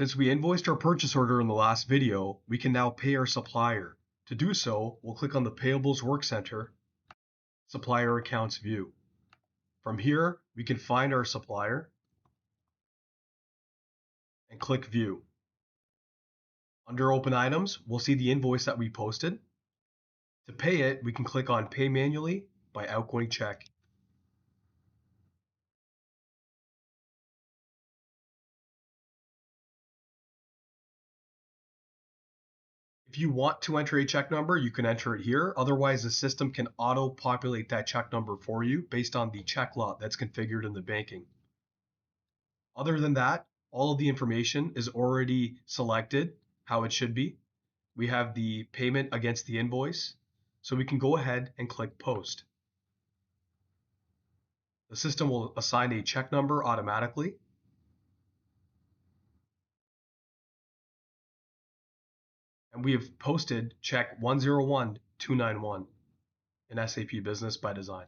Since we invoiced our purchase order in the last video, we can now pay our supplier. To do so, we'll click on the Payables Work Center, Supplier Accounts View. From here, we can find our supplier and click View. Under Open Items, we'll see the invoice that we posted. To pay it, we can click on Pay Manually by Outgoing Check. If you want to enter a check number, you can enter it here. Otherwise, the system can auto-populate that check number for you based on the check lot that's configured in the banking. Other than that, all of the information is already selected how it should be. We have the payment against the invoice, so we can go ahead and click Post. The system will assign a check number automatically. And we have posted check 101291 in SAP Business ByDesign.